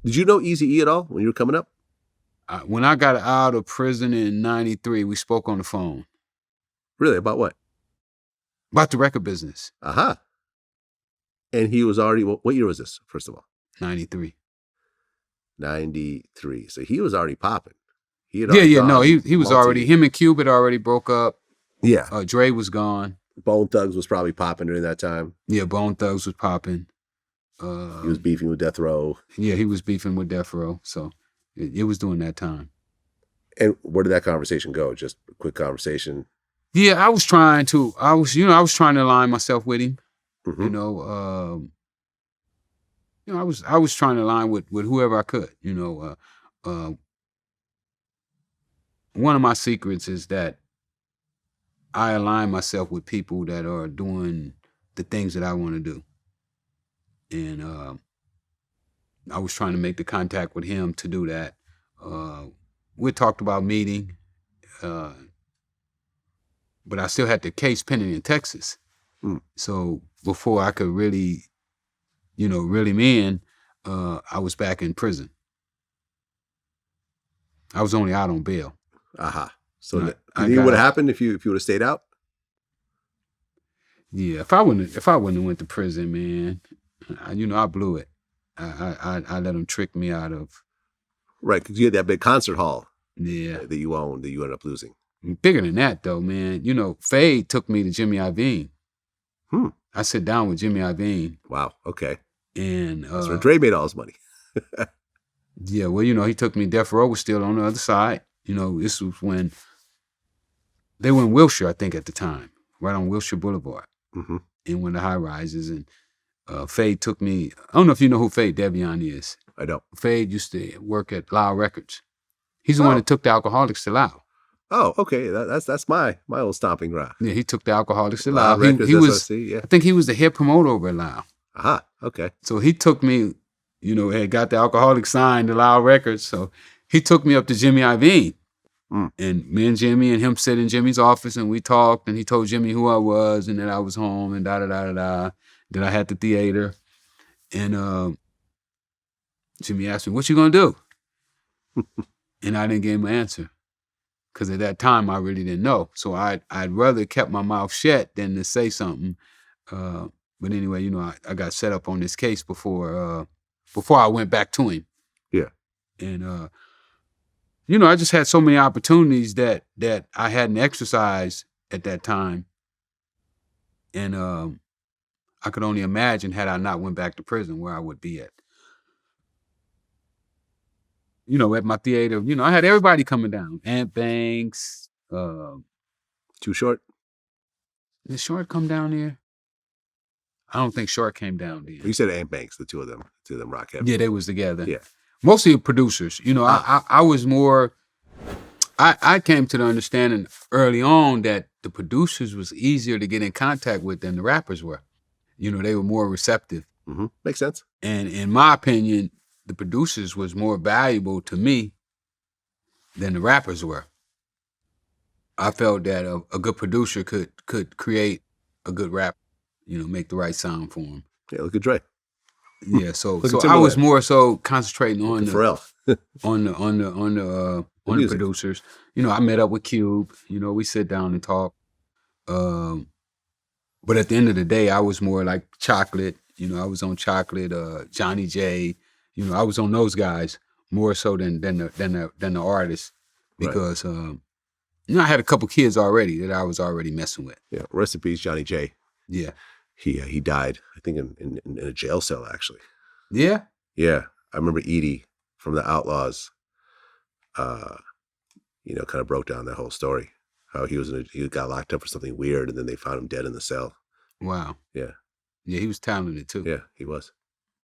Did you know Eazy-E at all when you were coming up? When I got out of prison in '93, we spoke on the phone. Really? About what? About the record business. Aha. And he was already, what year was this, first of all? 93. 93. So he was already popping. He was already, him and Cube had already broke up. Yeah. Dre was gone. Bone Thugs was probably popping during that time. Yeah, Bone Thugs was popping. He was beefing with Death Row. Yeah, he was beefing with Death Row. So it was during that time. And where did that conversation go? Just a quick conversation? Yeah, I was trying to align myself with him. Mm-hmm. I was trying to align with whoever I could. One of my secrets is that I align myself with people that are doing the things that I want to do. And I was trying to make the contact with him to do that. We talked about meeting, but I still had the case pending in Texas. So before I could really, really in, I was back in prison. I was only out on bail. Aha. So do you know what happened if you would have stayed out? Yeah, if I wouldn't have went to prison, man, I blew it. I let them trick me out of. Right, because you had that big concert hall. Yeah. That you owned, that you ended up losing. Bigger than that, though, man. Fade took me to Jimmy Iovine. I sit down with Jimmy Iovine. Wow. Okay. And that's where Dre made all his money. Yeah, well, he took me. Death Row was still on the other side. This was when they were in Wilshire, I think, at the time, right on Wilshire Boulevard, in one of the high rises. And Fade took me. I don't know if you know who Fade Devion is. I don't. Fade used to work at Loud Records. He's the one that took the Alcoholics to Loud. Oh, okay. That's my old stomping ground. Yeah, he took the Alcoholics to Loud. He was. Yeah. I think he was the head promoter over at Loud. Aha. Okay. So he took me. Had got the Alcoholics signed to Loud Records. So he took me up to Jimmy Iovine. And me and Jimmy and him sit in Jimmy's office and we talked, and he told Jimmy who I was and that I was home and that I had the theater. And Jimmy asked me, "What you gonna do?" And I didn't give him an answer. Because at that time I really didn't know. So I'd rather kept my mouth shut than to say something. But anyway, I got set up on this case before I went back to him. Yeah. And I just had so many opportunities that I hadn't exercised at that time. And I could only imagine had I not went back to prison where I would be at. At my theater, I had everybody coming down. Ant Banks. Too Short? Did Short come down there? I don't think Short came down there. You said Ant Banks, the two of them rock heavy. Yeah, they was together. Yeah. Mostly producers. I was more, I came to the understanding early on that the producers was easier to get in contact with than the rappers were. They were more receptive. Mm-hmm. Makes sense. And in my opinion, the producers was more valuable to me than the rappers were. I felt that a good producer could create a good rap, make the right sound for him. Yeah, look at Dre. Yeah, so I was more so concentrating on the producers. I met up with Cube. We sit down and talk. But at the end of the day, I was more like Chocolate. I was on Chocolate, Johnny J. I was on those guys more so than the artists because I had a couple kids already that I was already messing with. Yeah, rest in peace, Johnny J. Yeah, he died, I think, in a jail cell actually. Yeah. Yeah, I remember Edie from the Outlaws. Kind of broke down that whole story. How he got locked up for something weird, and then they found him dead in the cell. Wow. Yeah. Yeah, he was talented too. Yeah, he was.